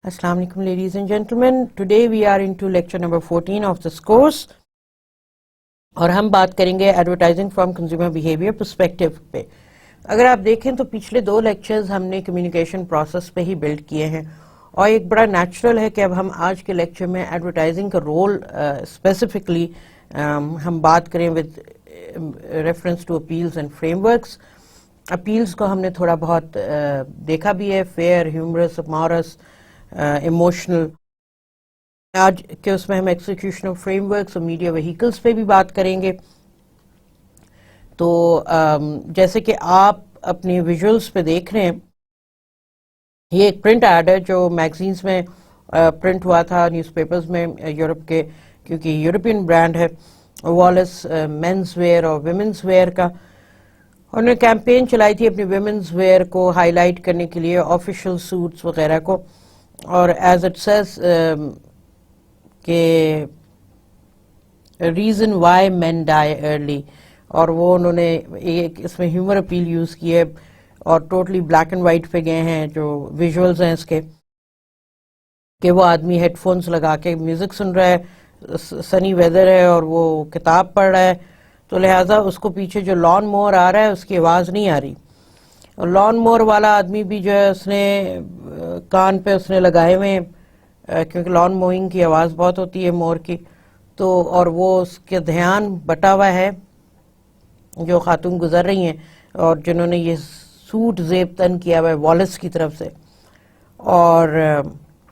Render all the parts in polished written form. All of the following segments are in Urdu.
Assalamu alaikum, ladies and gentlemen. Today we are into lecture number 14 of this course اور ہم بات کریں گے advertising from consumer behaviour perspective پہ. اگر آپ دیکھیں تو پچھلے دو لیکچرز ہم نے کمیونیکیشن پروسیس پہ ہی بلڈ کیے ہیں اور ایک بڑا نیچرل ہے کہ اب ہم آج کے لیکچر میں ایڈورٹائزنگ کا رول اسپیسیفکلی ہم بات کریں with reference to appeals and frameworks. Appeals کو ہم نے تھوڑا بہت دیکھا بھی ہے، فیئر، ہیومرس، مورس، ایموشنل. آج کے اس میں ہم ایکسیکیوشن آف فریم ورکس اور میڈیا وہیکلز پہ بھی بات کریں گے. تو جیسے کہ آپ اپنی ویژولز پہ دیکھ رہے ہیں، یہ ایک پرنٹ ایڈ ہے جو میگزینز میں پرنٹ ہوا تھا، نیوز پیپرز میں یورپ کے، کیونکہ یورپین برانڈ ہے والیس مینز ویئر اور ویمنز ویئر کا. انہوں نے کیمپین چلائی تھی اپنی ویمنز ویئر کو ہائی لائٹ کرنے کے لیے، آفیشیل سوٹس وغیرہ کو، اور ایز اٹ سیز کہ reason why men die early, اور وہ انہوں نے ایک اس میں ہیومر اپیل یوز کی ہے اور ٹوٹلی بلیک اینڈ وائٹ پہ گئے ہیں جو ویژولز ہیں اس کے، کہ وہ آدمی ہیڈ فونز لگا کے میوزک سن رہا ہے، سنی ویدر ہے اور وہ کتاب پڑھ رہا ہے، تو لہٰذا اس کو پیچھے جو لان موور آ رہا ہے اس کی آواز نہیں آ رہی. اور لان موور والا آدمی بھی جو ہے اس نے کان پہ اس نے لگائے ہوئے ہیں کیونکہ لان موئنگ کی آواز بہت ہوتی ہے مور کی، تو اور وہ اس کے دھیان بٹا ہوا ہے جو خاتون گزر رہی ہیں اور جنہوں نے یہ سوٹ زیب تن کیا ہوا ہے والیس کی طرف سے، اور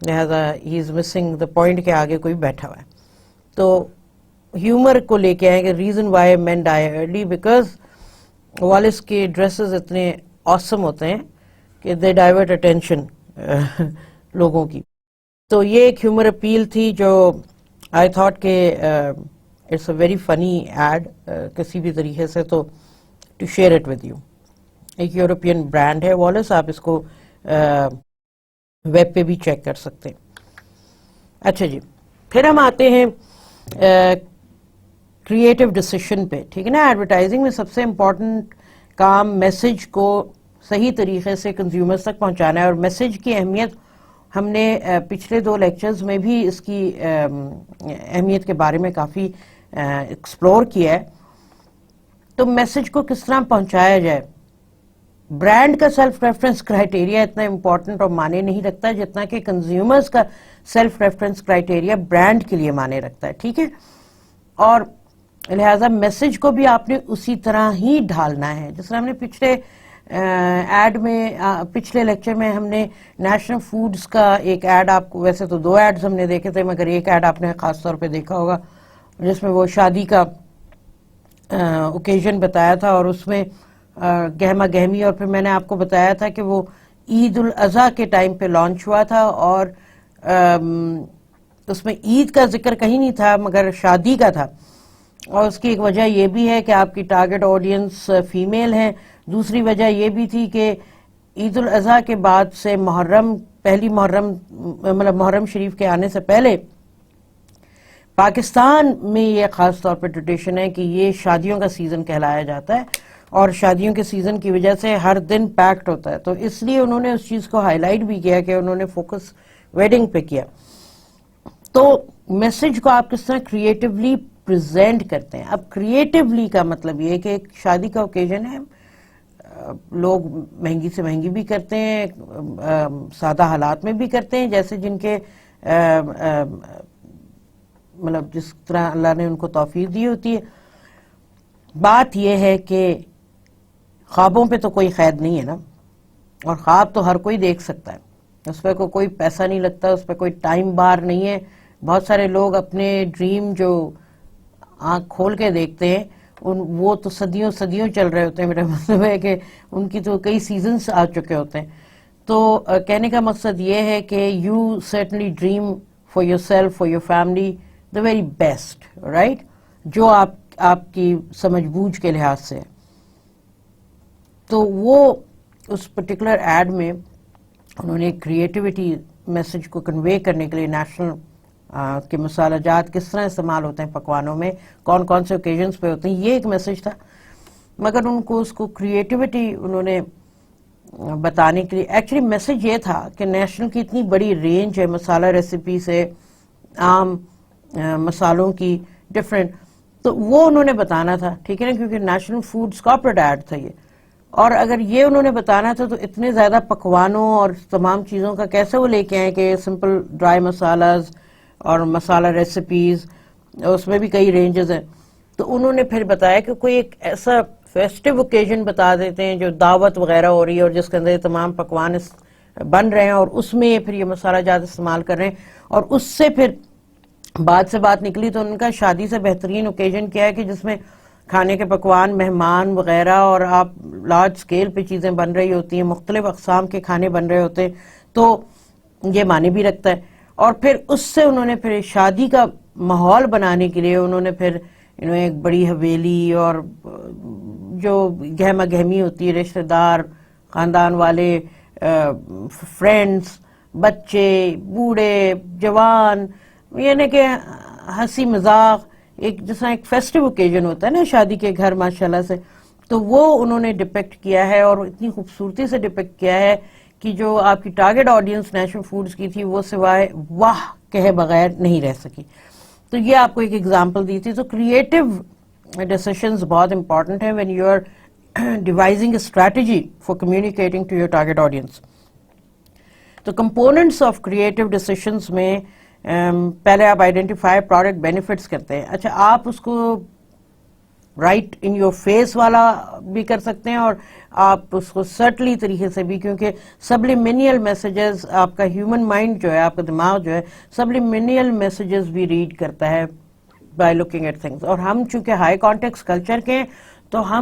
لہذا ہی از مسنگ دا پوائنٹ کے آگے کوئی بیٹھا ہوا ہے. تو ہیومر کو لے کے آئیں کہ reason why men die early because Wallis کے ڈریسز اتنے آسم ہوتے ہیں کہ دے ڈائیورٹ اٹینشن لوگوں کی. تو یہ ایک ہیومر اپیل تھی جو آئی تھاٹ کہ it's a very funny ad کسی بھی طریقے سے، تو to share it with you. ایک یورپین برانڈ ہے والیس، آپ اس کو ویب پہ بھی چیک کر سکتے ہیں. اچھا جی، پھر ہم آتے ہیں کریٹو ڈیسیشن پہ. ٹھیک ہے نا، ایڈورٹائزنگ میں سب سے امپورٹنٹ کام میسج کو صحیح طریقے سے کنزیومرز تک پہنچانا ہے، اور میسج کی اہمیت ہم نے پچھلے دو لیکچرز میں بھی اس کی اہمیت کے بارے میں کافی ایکسپلور کیا ہے. تو میسج کو کس طرح پہنچایا جائے، برانڈ کا سیلف ریفرنس کرائٹیریا اتنا امپورٹنٹ اور معنی نہیں رکھتا جتنا کہ کنزیومرز کا سیلف ریفرنس کرائٹیریا برانڈ کے لیے معنی رکھتا ہے. ٹھیک ہے، اور لہٰذا میسج کو بھی آپ نے اسی طرح ہی ڈھالنا ہے. جس طرح ہم نے پچھلے ایڈ میں پچھلے لیکچر میں ہم نے نیشنل فوڈز کا ایک ایڈ، آپ کو ویسے تو دو ایڈز ہم نے دیکھے تھے مگر ایک ایڈ آپ نے خاص طور پہ دیکھا ہوگا جس میں وہ شادی کا اوکیزن بتایا تھا، اور اس میں گہما گہمی، اور پھر میں نے آپ کو بتایا تھا کہ وہ عید الاضحیٰ کے ٹائم پہ لانچ ہوا تھا، اور اس میں عید کا ذکر کہیں نہیں تھا مگر شادی کا تھا. اور اس کی ایک وجہ یہ بھی ہے کہ آپ کی ٹارگٹ آڈینس فیمیل ہیں. دوسری وجہ یہ بھی تھی کہ عید الاضحیٰ کے بعد سے پہلی محرم مطلب محرم شریف کے آنے سے پہلے پاکستان میں یہ خاص طور پہ ٹریڈیشن ہے کہ یہ شادیوں کا سیزن کہلایا جاتا ہے، اور شادیوں کے سیزن کی وجہ سے ہر دن پیکڈ ہوتا ہے. تو اس لیے انہوں نے اس چیز کو ہائی لائٹ بھی کیا کہ انہوں نے فوکس ویڈنگ پہ کیا. تو میسج کو آپ کس طرح کریٹیولی پریزنٹ کرتے ہیں. اب کریٹیولی کا مطلب یہ ہے کہ ایک شادی کا اوکیزن ہے، لوگ مہنگی سے مہنگی بھی کرتے ہیں، سادہ حالات میں بھی کرتے ہیں، جیسے جن کے مطلب جس طرح اللہ نے ان کو توفیق دی ہوتی ہے. بات یہ ہے کہ خوابوں پہ تو کوئی قید نہیں ہے نا، اور خواب تو ہر کوئی دیکھ سکتا ہے، اس پہ کوئی پیسہ نہیں لگتا، اس پہ کوئی ٹائم بار نہیں ہے. بہت سارے لوگ اپنے ڈریم جو آنکھ کھول کے دیکھتے ہیں وہ تو صدیوں چل رہے ہوتے ہیں. میرا مطلب ہے کہ ان کی تو کئی سیزنز آ چکے ہوتے ہیں. تو کہنے کا مقصد یہ ہے کہ you certainly dream for your self, for your family the very best, right, جو آپ کی سمجھ بوجھ کے لحاظ سے. تو وہ اس پرٹیکولر ایڈ میں انہوں نے کریٹیوٹی میسج کو کنوے کرنے کے لیے نیشنل کہ مسالہ جات کس طرح استعمال ہوتے ہیں پکوانوں میں، کون کون سے اوکیزنز پہ ہوتے ہیں، یہ ایک میسج تھا. مگر ان کو اس کو کریٹیوٹی انہوں نے بتانے کے لیے. ایکچولی میسج یہ تھا کہ نیشنل کی اتنی بڑی رینج ہے مسالہ ریسیپی سے عام مسالوں کی ڈفرینٹ, تو وہ انہوں نے بتانا تھا, ٹھیک ہے نا, کیونکہ نیشنل فوڈز کارپوریٹ ایڈ تھا یہ. اور اگر یہ انہوں نے بتانا تھا تو اتنے زیادہ پکوانوں اور تمام چیزوں کا کیسے وہ لے کے آئیں کہ سمپل ڈرائی مسالاز اور مسالہ ریسیپیز, اس میں بھی کئی رینجز ہیں. تو انہوں نے پھر بتایا کہ کوئی ایک ایسا فیسٹیو اوکیزن بتا دیتے ہیں جو دعوت وغیرہ ہو رہی ہے اور جس کے اندر یہ تمام پکوان بن رہے ہیں اور اس میں یہ پھر یہ مسالہ جات استعمال کر رہے ہیں. اور اس سے پھر بات سے بات نکلی تو ان کا شادی سے بہترین اوکیزن کیا ہے کہ جس میں کھانے کے پکوان, مہمان وغیرہ, اور آپ لارج سکیل پہ چیزیں بن رہی ہوتی ہیں, مختلف اقسام کے کھانے بن رہے ہوتے ہیں, تو یہ معنی بھی رکھتا ہے. اور پھر اس سے انہوں نے پھر شادی کا ماحول بنانے کے لیے انہوں نے پھر ایک بڑی حویلی اور جو گہما گہمی ہوتی ہے, رشتہ دار, خاندان والے, فرینڈز, بچے, بوڑھے, جوان, یعنی کہ ہنسی مذاق, ایک جیسا ایک فیسٹیو اوکیزن ہوتا ہے نا شادی کے گھر ماشاءاللہ سے, تو وہ انہوں نے ڈپکٹ کیا ہے اور اتنی خوبصورتی سے ڈپکٹ کیا ہے کہ جو آپ کی ٹارگٹ آڈینس نیشنل فوڈز کی تھی وہ سوائے واہ کہے بغیر نہیں رہ سکی. تو یہ آپ کو ایک ایگزامپل دی تھی. تو کریٹو ڈیسیشنز بہت امپورٹنٹ ہیں when you are devising a strategy for communicating to your target audience. تو components of creative decisions میں پہلے آپ آئیڈینٹیفائی پروڈکٹ بینیفٹس کرتے ہیں. اچھا, آپ اس کو رائٹ ان یور فیس والا بھی کر سکتے ہیں اور آپ اس کو سرٹلی طریقے سے بھی, کیونکہ سبلیمینیل میسیجز, آپ کا ہیومن مائنڈ جو ہے, آپ کا دماغ جو ہے, سبلیمینیل میسیجز بھی ریڈ کرتا ہے بائی لوکنگ ایٹ تھنگس. اور ہم چونکہ ہائی کانٹیکسٹ کلچر کے ہیں تو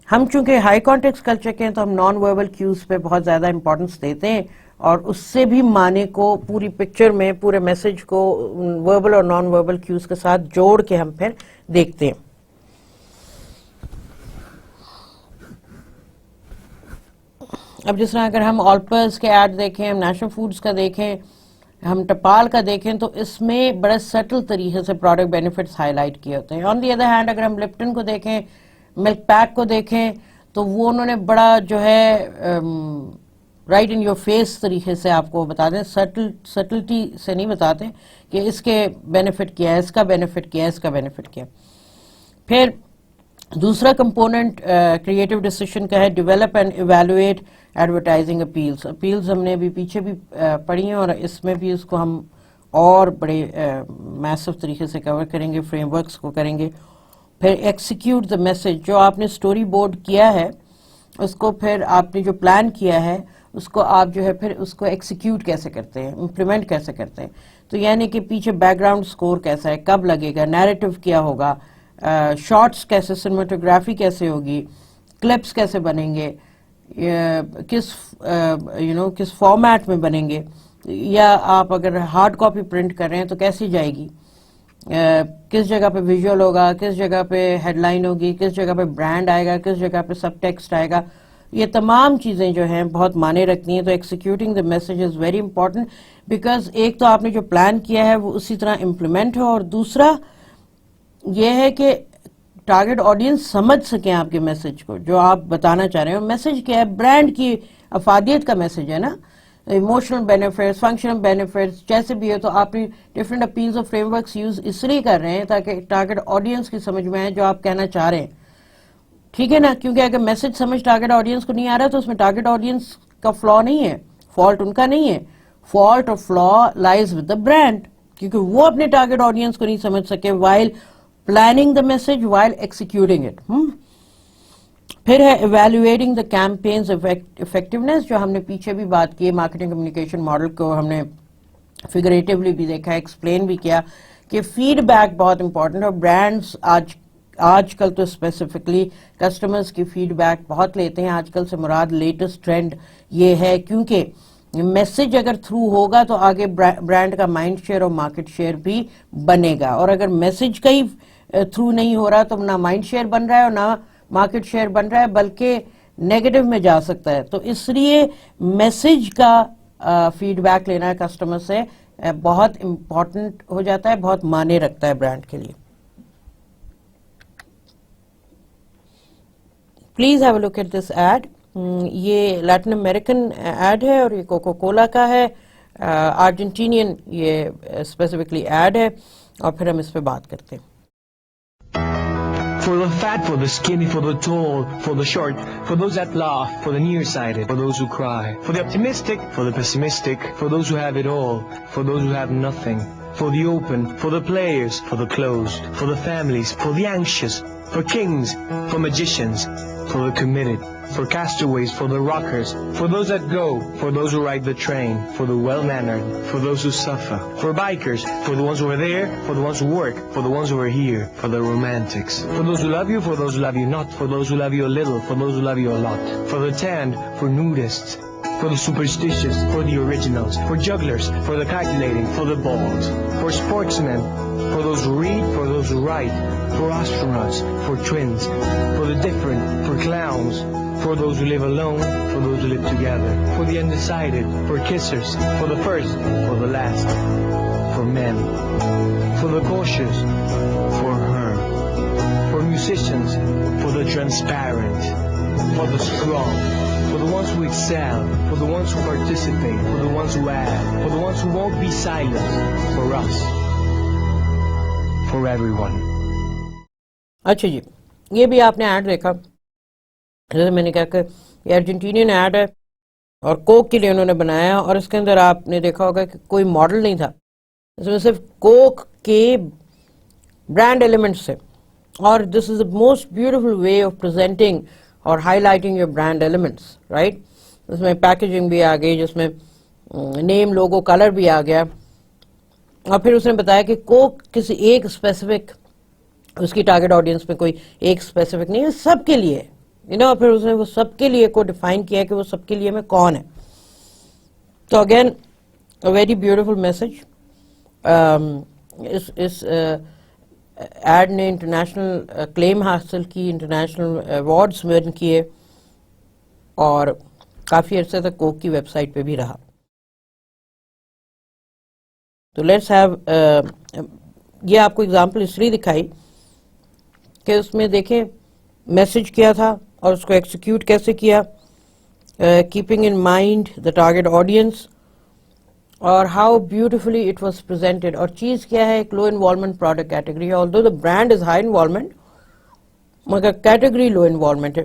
ہم چونکہ ہائی کانٹیکسٹ کلچر کے ہیں تو ہم نان وربل کیوز پہ بہت زیادہ امپورٹنس دیتے ہیں اور اس سے بھی معنی کو پوری پکچر میں, پورے میسج کو وربل اور نان وربل کیوز کے ساتھ جوڑ کے ہم پھر دیکھتے ہیں. اب جس طرح اگر ہم آلپرز کے ایڈ دیکھیں, ہم نیشنل فوڈز کا دیکھیں, ہم ٹپال کا دیکھیں, تو اس میں بڑے سٹل طریقے سے پروڈکٹ بینیفٹس ہائی لائٹ کیے ہوتے ہیں. آن دی ادر ہینڈ اگر ہم لپٹن کو دیکھیں, ملک پیک کو دیکھیں, تو وہ انہوں نے بڑا جو ہے رائٹ ان یور فیس طریقے سے آپ کو بتا دیں, سٹلٹی سے نہیں بتاتے کہ اس کے بینیفٹ کیا ہے, اس کا بینیفٹ کیا ہے, اس کا بینیفٹ کیا ہے. پھر دوسرا کمپوننٹ کریٹو ڈیسیشن کا ہے develop and evaluate advertising appeals. Appeals ہم نے ابھی پیچھے بھی پڑھی ہیں اور اس میں بھی اس کو ہم اور بڑے میسو طریقے سے کور کریں گے, فریم ورکس کو کریں گے. پھر ایکسیکیوٹ دا میسج, جو آپ نے سٹوری بورڈ کیا ہے اس کو پھر آپ نے جو پلان کیا ہے اس کو آپ جو ہے پھر اس کو ایکسیکیوٹ کیسے کرتے ہیں, امپلیمنٹ کیسے کرتے ہیں. تو یعنی کہ پیچھے بیک گراؤنڈ سکور کیسا ہے, کب لگے گا, نیریٹو کیا ہوگا, شارٹس کیسے, سنیماٹوگرافی کیسے ہوگی, کلپس کیسے بنیں گے, کس فارمیٹ میں بنیں گے, یا آپ اگر ہارڈ کاپی پرنٹ کر رہے ہیں تو کیسی جائے گی, کس جگہ پہ ویژول ہوگا, کس جگہ پہ ہیڈ لائن ہوگی, کس جگہ پہ برانڈ آئے گا, کس جگہ پہ سب ٹیکسٹ آئے گا. یہ تمام چیزیں جو ہیں بہت معنی رکھتی ہیں. تو executing the message is very important, because ایک تو آپ نے جو پلان کیا ہے وہ اسی طرح امپلیمنٹ ہو, اور دوسرا یہ ہے کہ ٹارگٹ آڈینس سمجھ سکیں آپ کے میسج کو جو آپ بتانا چاہ رہے ہیں. میسج کیا ہے, برانڈ کی افادیت کا میسج ہے نا, ایموشنل بینیفٹس, فنکشنل بینیفٹس, جیسے بھی ہے. تو آپ نے ڈفرینٹ اپیلز اور فریم ورکس یوز اس لیے کر رہے ہیں تاکہ ٹارگٹ آڈینس کی سمجھ میں آئے جو آپ کہنا چاہ رہے ہیں, ٹھیک ہے نا. کیونکہ اگر میسج سمجھ ٹارگٹ آڈینس کو نہیں آ رہا تو اس میں ٹارگٹ آڈینس کا فلا نہیں ہے, فالٹ ان کا نہیں ہے, فالٹ اور فلا لائز ود دا برانڈ, کیونکہ وہ اپنے ٹارگٹ آڈینس کو نہیں سمجھ سکے while planning the message, while executing it. پھر ہے ایویلویٹنگ دا کیمپینز افیکٹونیس, جو ہم نے پیچھے بھی بات کی, مارکیٹنگ کمیونیکیشن ماڈل کو ہم نے فگریٹیولی بھی دیکھا, ایکسپلین بھی کیا کہ فیڈ بیک بہت امپورٹنٹ ہے. اور برانڈس آج کل تو اسپیسیفکلی کسٹمرز کی فیڈ بیک بہت لیتے ہیں. آج کل سے مراد لیٹسٹ ٹرینڈ یہ ہے, کیونکہ میسج اگر تھرو ہوگا تو آگے برانڈ کا مائنڈ شیئر اور مارکیٹ شیئر بھی بنے گا. اور اگر میسج کا ہی تھرو نہیں ہو رہا تو نہ مائنڈ شیئر بن رہا ہے اور نہ مارکیٹ شیئر بن رہا ہے, بلکہ نیگیٹو میں جا سکتا ہے. تو اس لیے میسج کا فیڈ بیک لینا کسٹمر سے بہت امپورٹنٹ ہو جاتا ہے, بہت معنی رکھتا ہے برانڈ کے لیے. Please have a look at this ad. یہ لیٹن امریکن ایڈ ہے اور یہ کوکو کولا کا ہے. ارجنٹینین یہ اسپیسیفکلی ایڈ ہے اور پھر ہم اس پہ بات کرتے ہیں. For the fat, for the skinny, for the tall, for the short, for those that laugh, for the nearsighted, for those who cry, for the optimistic, for the pessimistic, for those who have it all, for those who have nothing, for the open, for the players, for the closed, for the families, for the anxious, for kings, for magicians, for the committed, for castaways, for the rockers, for those that go, for those who ride the train, for the well-mannered, for those who suffer, for bikers, for the ones who are there, for the ones who work, for the ones who are here, for the romantics, for those who love you, for those who love you not, for those who love you a little, for those who love you a lot, for the tanned, for nudists, for the superstitious, for the originals, for jugglers, for the calculating, for the bald, for sportsmen, for those who read, for those who write, for astronauts, for twins, for the different, for clowns, for those who live alone, for those who live together, for the undecided, for kissers, for the first, for the last, for men, for the cautious, for her, for musicians, for the transparent, for the strong, for the ones who excel, for the ones who participate, for the ones who add, for the ones who won't be silent, for us, for everyone. اچھا جی، یہ بھی آپ نے ایڈ دیکھا. جیسے میں نے کہا کہ یہ ارجنٹینین ایڈ ہے اور کوک کے لیے انہوں نے بنایا، اور اس کے اندر آپ نے دیکھا ہوگا کہ کوئی ماڈل نہیں تھا، اس میں صرف کوک کے برانڈ ایلیمنٹس تھے. اور this is the most beautiful way of presenting اور highlighting your brand elements, right. اس میں پیکیجنگ بھی آ گئی، جس میں نیم، لوگو، کلر بھی آ گیا. اور پھر اس نے بتایا کہ کوک کسی ایک اسپیسیفک، اس کی ٹارگٹ آڈینس میں کوئی ایک اسپیسیفک نہیں ہے، سب کے لیے، اور پھر اس نے وہ سب کے لیے کو ڈیفائن کیا کہ وہ سب کے لیے میں کون ہے. تو again a very beautiful message. اس ایڈ نے انٹرنیشنل کلیم حاصل کی، انٹرنیشنل ایوارڈز ون کیے، اور کافی عرصے تک کوک کی ویب سائٹ پہ بھی رہا. تو لیٹس ہیو، یہ آپ کو اگزامپل اس لیے دکھائی کہ اس میں دیکھیں میسج کیا تھا اور اس کو ایکسیکیوٹ کیسے کیا، keeping in mind the target audience, اور how beautifully it was presented. اور چیز کیا ہے، ایک لو انوالومنٹ پروڈکٹ کیٹیگری ہے. آلدو the brand is high involvement, مگر کیٹیگری لو انوالومنٹ ہے،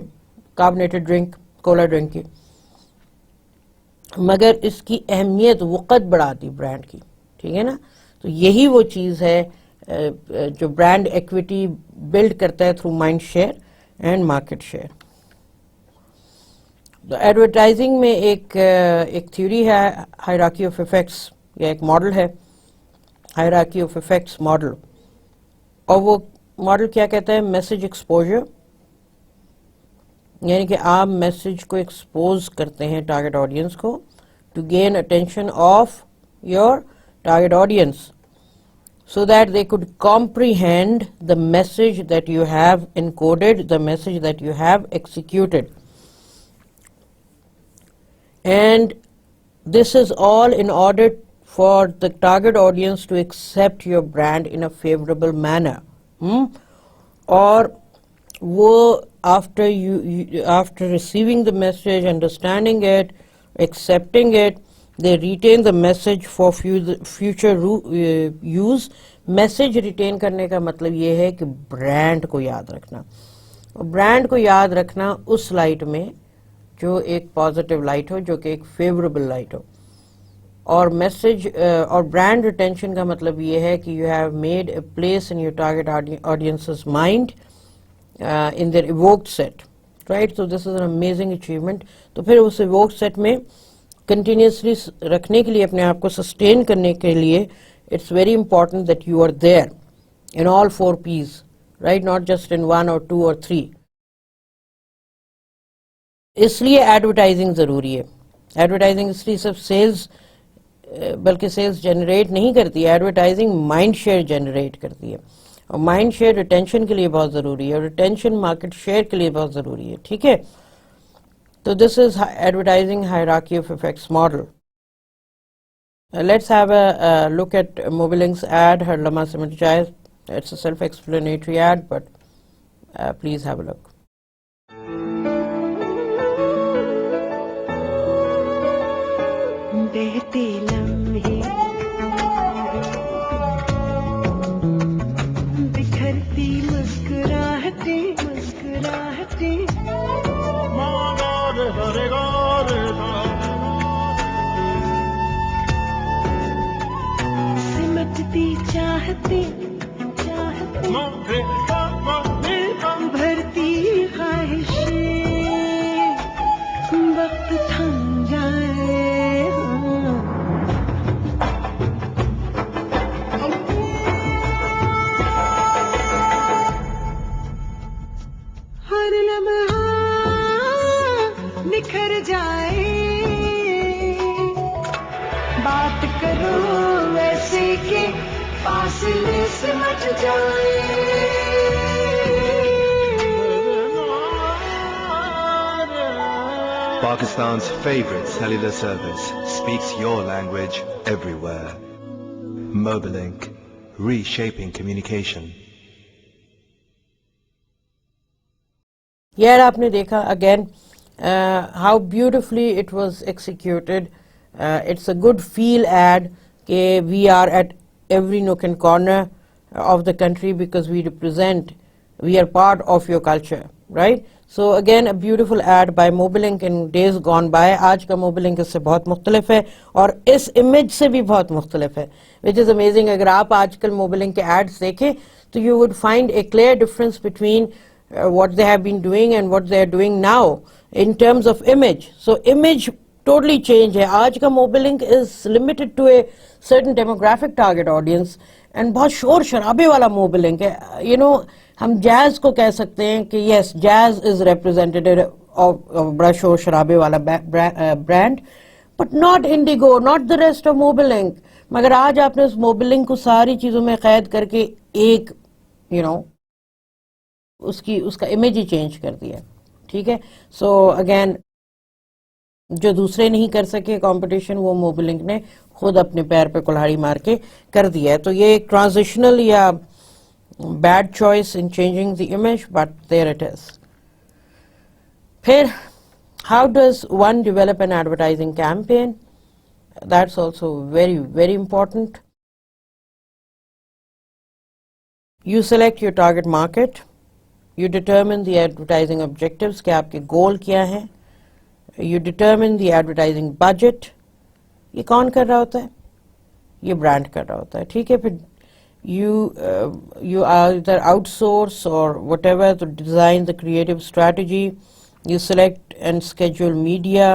کاربونیٹڈ ڈرنک، کولا ڈرنک کی، مگر اس کی اہمیت وقت بڑھاتی برانڈ کی، ٹھیک ہے نا. تو یہی وہ چیز ہے جو برانڈ ایکویٹی بلڈ کرتا ہے through mind share and market share. Advertising میں ایک تھیوری ہے ہائرارکی آف ایفیکٹس، یا ایک ماڈل ہے ہائرارکی آف ایفیکٹس ماڈل. اور وہ ماڈل کیا کہتا ہے، میسج ایکسپوجر، یعنی کہ آپ میسج کو ایکسپوز کرتے ہیں ٹارگیٹ آڈینس کو to gain attention of your target audience so that they could comprehend the message that you have encoded, the message that you have executed. And this is all in order for the target audience to accept your brand in a favorable manner. Or wo after receiving the message, understanding it, accepting it, they retain the message for future use. Message retain کرنے کا مطلب یہ ہے کہ برانڈ کو یاد رکھنا، اور برانڈ کو یاد رکھنا اس لائٹ میں جو ایک پازیٹیو لائٹ ہو، جو کہ ایک فیوریبل لائٹ ہو. اور میسج اور برانڈ ریٹینشن کا مطلب یہ ہے کہ you have made a place in your target audiences mind in their evoked set, right. So this is an amazing achievement. تو پھر اس ایووکڈ سیٹ میں کنٹینیوسلی رکھنے کے لیے، اپنے آپ کو سسٹین کرنے کے لیے، it's very important that you are there in all 4 P's، right, not just in 1 or 2 or 3. اس لیے ایڈورٹائزنگ ضروری ہے. ایڈورٹائزنگ اس لیے صرف سیلز، بلکہ سیلز جنریٹ نہیں کرتی، ایڈورٹائزنگ مائنڈ شیئر جنریٹ کرتی ہے، اور مائنڈ شیئر ریٹینشن کے لیے بہت ضروری ہے، اور ریٹینشن مارکیٹ شیئر کے لیے بہت ضروری ہے، ٹھیک ہے. So this is advertising hierarchy of effects model. Let's have a look at Mobilink's ad, Har Lama Simit Jaye. It's a self-explanatory ad, but please have a look. تھم جائے. ہر لمحہ نکھر جائے. بات کرو ویسے کہ فاصلے سے مٹ Pakistan's favorite cellular service speaks your language everywhere. Mobilink, reshaping communication. یہ آپ نے دیکھا again how beautifully it was executed. It's a good feel ad کہ we are at every nook and corner of the country because we represent, we are part of your culture, right. So again a beautiful ad by Mobilink in days gone by. آج کا موبیلنک اس سے بہت مختلف ہے اور اس امیج سے بھی بہت مختلف ہے, وچ از امیزنگ. اگر آپ آج کل موبیلنک کے ایڈس دیکھیں تو you would find a clear difference between what they have been doing and what they are doing now in terms of image. So image totally changed hai. Aaj ka Mobilink is limited to a certain demographic target audience and bahut shor sharabe wala Mobilink hai. You know, hum jazz ko keh sakte hain ki yes, jazz is representative of bada shor sharabe wala brand, but not Indigo, not the rest of Mobilink. Magar aaj aapne us Mobilink ko sari cheezon mein qaid karke ek, you know, اس کا امیج ہی چینج کر دیا, ٹھیک ہے. سو اگین جو دوسرے نہیں کر سکے کمپٹیشن, وہ موبیلنک نے خود اپنے پیر پہ کلہاڑی مار کے کر دیا ہے. تو یہ ایک ٹرانزیشنل یا bad choice in changing the image, but there it is. پھر how does one develop an advertising campaign? That's also very very important. You select your target market. You determine the advertising objectives کہ آپ کے گول کیا ہیں. You determine the advertising budget. یہ کون کر رہا ہوتا ہے؟ یہ برانڈ کر رہا ہوتا ہے, ٹھیک ہے. پھر you either outsource or whatever to design the creative strategy. You select and schedule media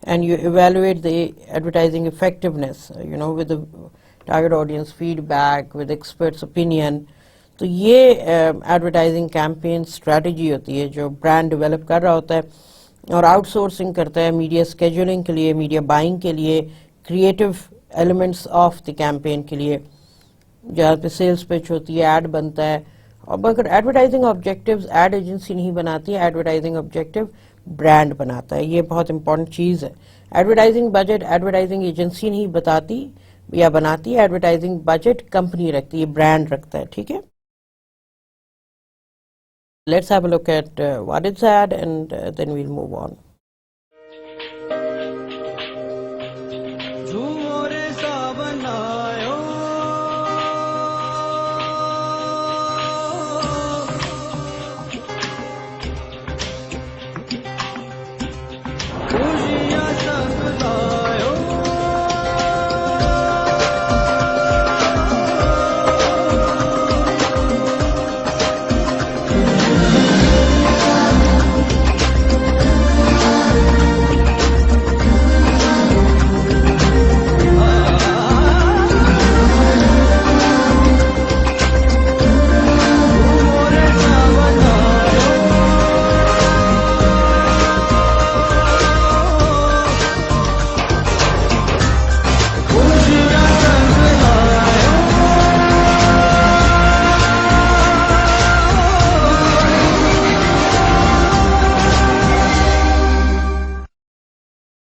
and you evaluate the advertising effectiveness, you know, with the target audience feedback, with experts' opinion. تو یہ ایڈورٹائزنگ کیمپین اسٹریٹجی ہوتی ہے جو برانڈ ڈیولپ کر رہا ہوتا ہے اور آؤٹ سورسنگ کرتا ہے میڈیا اسکیجولنگ کے لیے, میڈیا بائنگ کے لیے, creative elements of the campaign کے لیے, جہاں پہ سیلز پچ ہوتی ہے, ایڈ بنتا ہے. اور مگر ایڈورٹائزنگ آبجیکٹیوز ایڈ ایجنسی نہیں بناتی ہے, ایڈورٹائزنگ آبجیکٹیو برانڈ بناتا ہے. یہ بہت امپورٹنٹ چیز ہے. ایڈورٹائزنگ بجٹ ایڈورٹائزنگ ایجنسی نہیں بتاتی یا بناتی ہے, ایڈورٹائزنگ بجٹ کمپنی رکھتی ہے, برانڈ رکھتا ہے, ٹھیک ہے. Let's have a look at what it's ad and then we'll move on.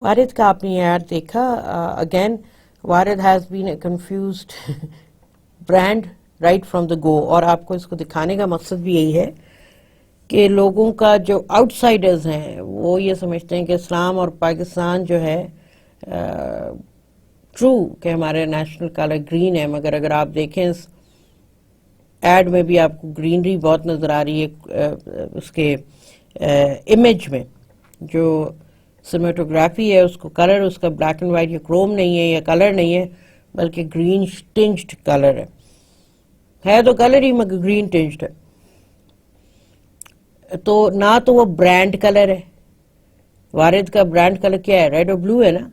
وارد کا آپ نے ایڈ دیکھا. Again Warid has been a confused brand right from the go, اور آپ کو اس کو دکھانے کا مقصد بھی یہی ہے کہ لوگوں کا جو آؤٹ سائڈرز ہیں وہ یہ سمجھتے ہیں کہ اسلام اور پاکستان جو ہے ٹرو کہ ہمارے نیشنل کلر گرین ہے, مگر اگر آپ دیکھیں اس ایڈ میں بھی آپ کو گرینری بہت نظر آ رہی ہے اس کے امیج میں. جو سنیماٹوگرافی ہے اس کو کلر اس کا بلیک اینڈ وائٹ یا کروم نہیں ہے یا کلر نہیں ہے بلکہ گرین ٹنجڈ کلر ہے تو کلر ہی مگر گرین ٹنجڈ ہے. تو نہ تو وہ برانڈ کلر ہے وارد کا برانڈ کلر کیا ہے, ریڈ اور بلو ہے نا,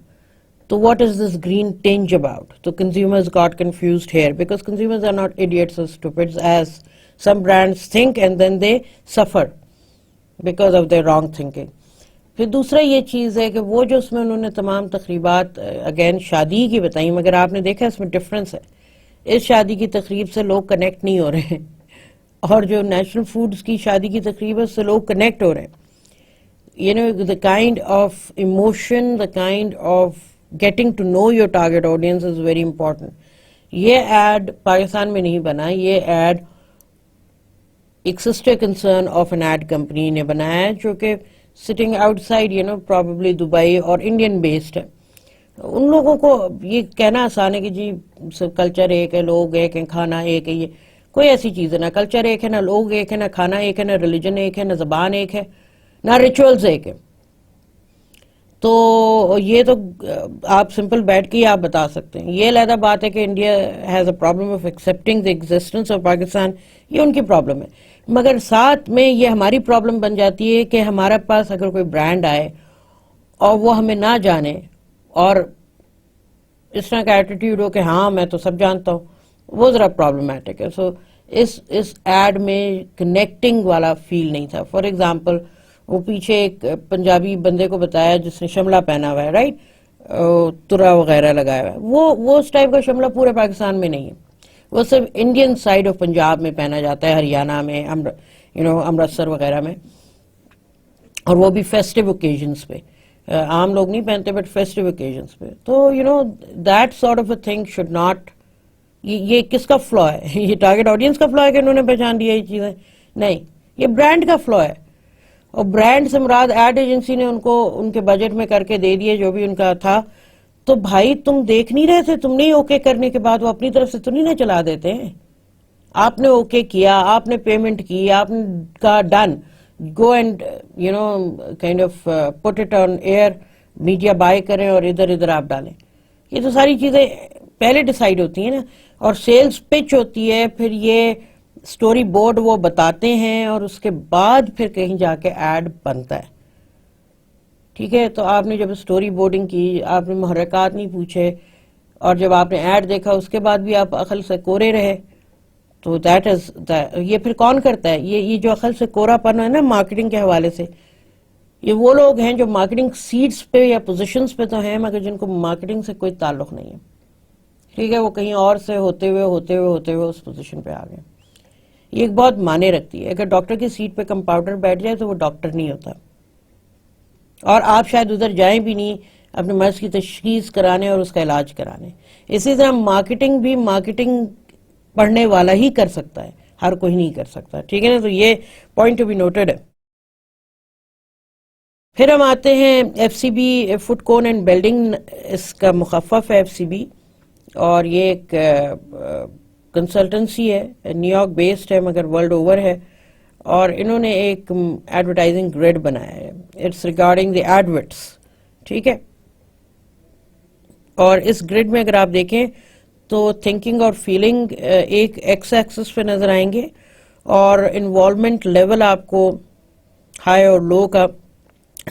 تو what is this green tinge about? So consumers got confused here because consumers are not idiots or stupids as some brands think, and then they suffer because of their wrong thinking. پھر دوسرا یہ چیز ہے کہ وہ جو اس میں انہوں نے تمام تقریبات اگین شادی کی بتائیں, مگر آپ نے دیکھا اس میں ڈفرنس ہے. اس شادی کی تقریب سے لوگ کنیکٹ نہیں ہو رہے ہیں, اور جو نیشنل فوڈز کی شادی کی تقریب ہے اس سے لوگ کنیکٹ ہو رہے ہیں. You know, the kind of emotion, the kind of getting to know your target audience is very important. یہ ایڈ پاکستان میں نہیں بنا, یہ ایڈ ایک sister concern of an ad company نے بنایا ہے جو کہ sitting outside probably Dubai اور انڈین بیسڈ ہے. ان لوگوں کو یہ کہنا آسان ہے کہ جی کلچر ایک ہے, لوگ ایک ہیں, کھانا ایک ہے. یہ کوئی ایسی چیز ہے, نہ کلچر ایک ہے, نہ لوگ ایک ہے, نہ کھانا ایک ہے, نہ ریلیجن ایک ہے, نہ زبان ایک ہے, نہ ریچولز ایک ہے. تو یہ تو آپ سمپل بیٹھ کے ہی آپ بتا سکتے ہیں. یہ علیحدہ بات ہے کہ India has a problem of accepting the existence of Pakistan, یہ ان کی پرابلم ہے. مگر ساتھ میں یہ ہماری پرابلم بن جاتی ہے کہ ہمارے پاس اگر کوئی برانڈ آئے اور وہ ہمیں نہ جانے اور اس طرح کا ایٹیٹیوڈ ہو کہ ہاں میں تو سب جانتا ہوں, وہ ذرا پرابلمٹک ہے. سو اس ایڈ میں کنیکٹنگ والا فیل نہیں تھا. فار ایگزامپل وہ پیچھے ایک پنجابی بندے کو بتایا جس نے شملہ پہنا ہوا ہے, رائٹ, ترا وغیرہ لگایا ہوا ہے. وہ اس ٹائپ کا شملہ پورے پاکستان میں نہیں ہے, وہ صرف انڈین سائڈ آف پنجاب میں پہنا جاتا ہے, ہریانہ میں, امرتسر وغیرہ میں, اور وہ بھی فیسٹیو اوکیزنس پہ. عام لوگ نہیں پہنتے بٹ فیسٹیو اوکیزنس پہ. تو that sort of a thing should not. یہ کس کا فلو ہے؟ یہ ٹارگیٹ آڈینس کا فلو ہے کہ انہوں نے پہچان دیا یہ چیزیں؟ نہیں, یہ برانڈ کا فلو ہے. اور برانڈ سے مراد ایڈ ایجنسی نے ان کو ان کے بجٹ میں کر کے دے دیے جو بھی ان کا تھا. تو بھائی تم دیکھ نہیں رہے تھے؟ تم نہیں اوکے کرنے کے بعد وہ اپنی طرف سے تو نہیں نہ چلا دیتے ہیں. آپ نے اوکے کیا, آپ نے پیمنٹ کی, آپ نے کہا done, go and kind of put it on air, media buy کریں اور ادھر ادھر آپ ڈالیں. یہ تو ساری چیزیں پہلے ڈیسائیڈ ہوتی ہیں نا, اور سیلز پچ ہوتی ہے, پھر یہ سٹوری بورڈ وہ بتاتے ہیں اور اس کے بعد پھر کہیں جا کے ایڈ بنتا ہے. ٹھیک ہے, تو آپ نے جب سٹوری بورڈنگ کی, آپ نے محرکات نہیں پوچھے, اور جب آپ نے ایڈ دیکھا اس کے بعد بھی آپ عقل سے کورے رہے, تو دیٹ از یہ پھر کون کرتا ہے؟ یہ جو عقل سے کورا پن ہے نا مارکیٹنگ کے حوالے سے, یہ وہ لوگ ہیں جو مارکیٹنگ سیٹس پہ یا پوزیشنز پہ تو ہیں مگر جن کو مارکیٹنگ سے کوئی تعلق نہیں ہے. ٹھیک ہے, وہ کہیں اور سے ہوتے ہوئے اس پوزیشن پہ آ گئے. یہ ایک بہت معنی رکھتی ہے. اگر ڈاکٹر کی سیٹ پہ کمپاؤنڈر بیٹھ جائے تو وہ ڈاکٹر نہیں ہوتا, اور آپ شاید ادھر جائیں بھی نہیں اپنے مرض کی تشخیص کرانے اور اس کا علاج کرانے. اسی طرح مارکیٹنگ بھی مارکیٹنگ پڑھنے والا ہی کر سکتا ہے, ہر کوئی نہیں کر سکتا. ٹھیک ہے نا, تو یہ پوائنٹ ٹو بی نوٹڈ ہے. پھر ہم آتے ہیں ایف سی بی, فوڈ کون اینڈ بلڈنگ, اس کا مخفف ہے ایف سی بی, اور یہ ایک کنسلٹنسی ہے, نیو یارک بیسڈ ہے مگر ورلڈ اوور ہے, اور انہوں نے ایک ایڈورٹائزنگ گریڈ بنایا ہے. It's regarding the adverts. ٹھیک ہے, اور اس گریڈ میں اگر آپ دیکھیں تو تھنکنگ اور فیلنگ ایک ایکس ایکسس پہ نظر آئیں گے, اور انوالومنٹ لیول آپ کو ہائی اور لو کا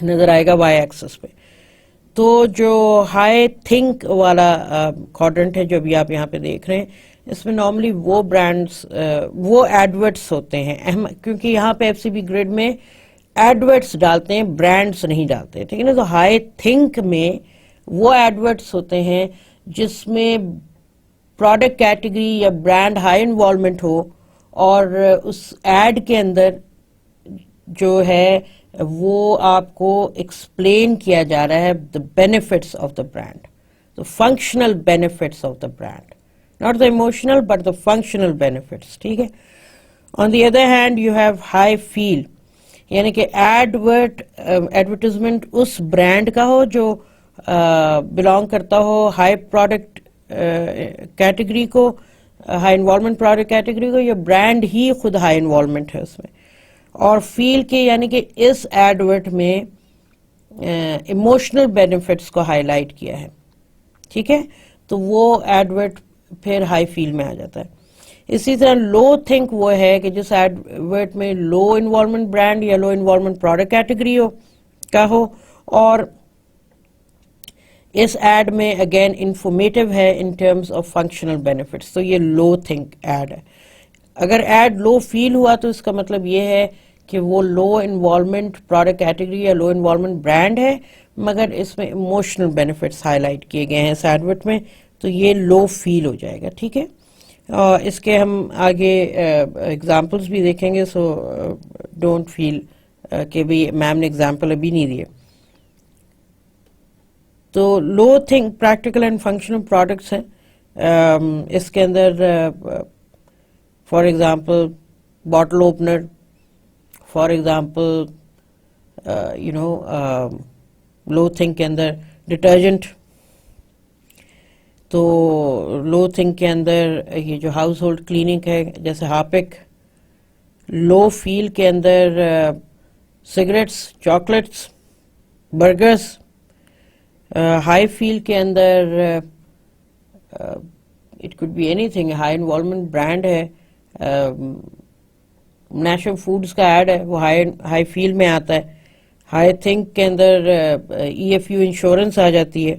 نظر آئے گا وائی ایکسس پہ. تو جو ہائی تھنک والا کوڈرنٹ ہے جو ابھی آپ یہاں پہ دیکھ رہے ہیں, اس میں نارملی وہ برانڈز وہ ایڈورٹس ہوتے ہیں, کیونکہ یہاں پہ ایف سی بی گریڈ میں ایڈورٹس ڈالتے ہیں, برانڈس نہیں ڈالتے. ٹھیک ہے نا, تو ہائی تھنک میں وہ ایڈورٹس ہوتے ہیں جس میں پروڈکٹ کیٹیگری یا برانڈ ہائی انوالومنٹ ہو, اور اس ایڈ کے اندر جو ہے وہ آپ کو ایکسپلین کیا جا رہا ہے the benefits of the brand, the functional benefits of the brand, not the emotional but the functional benefits. ٹھیک ہے. On the other hand you have high feel, یعنی کہ ایڈورٹیزمنٹ اس برانڈ کا ہو جو بلانگ کرتا ہو ہائی پروڈکٹ کیٹیگری کو, ہائی انوالومنٹ پروڈکٹ کیٹیگری کو, یا برانڈ ہی خود ہائی انوالومنٹ ہے اس میں. اور فیل کے یعنی کہ اس ایڈورٹ میں ایموشنل بینیفٹس کو ہائی لائٹ کیا ہے. ٹھیک ہے, تو وہ ایڈورٹ پھر ہائی فیل میں آ جاتا ہے. اسی طرح لو تھنک وہ ہے کہ جس ایڈورٹ میں لو انوالومنٹ برانڈ یا لو انوالومنٹ پروڈکٹ کیٹیگری کا ہو, اور اس ایڈ میں اگین انفارمیٹیو ہے in terms of functional benefits. تو یہ لو تھنک ایڈ ہے. اگر ایڈ لو فیل ہوا تو اس کا مطلب یہ ہے کہ وہ لو انوالومنٹ پروڈکٹ کیٹیگری یا لو انوالومنٹ برانڈ ہے, مگر اس میں ایموشنل بینیفٹس ہائی لائٹ کیے گئے ہیں اس ایڈورٹ میں, تو یہ لو فیل ہو جائے گا. ٹھیک ہے, اس کے ہم آگے ایگزامپلس بھی دیکھیں گے, سو ڈونٹ فیل کہ بھئی میم نے ایگزامپل ابھی نہیں دیے. تو low think practical and functional products ہیں. اس کے اندر for example bottle opener, for example low think کے اندر ڈٹرجنٹ, تو لو تھنک کے اندر یہ جو ہاؤس ہولڈ کلیننگ ہے جیسے ہارپک. لو فیل کے اندر cigarettes, chocolates, burgers. High feel کے اندر it could be anything, high involvement brand ہے, نیشنل فوڈز کا ایڈ ہے, وہ ہائی فیل میں آتا ہے. ہائی تھنک کے اندر ای ایف یو انشورنس آ جاتی ہے.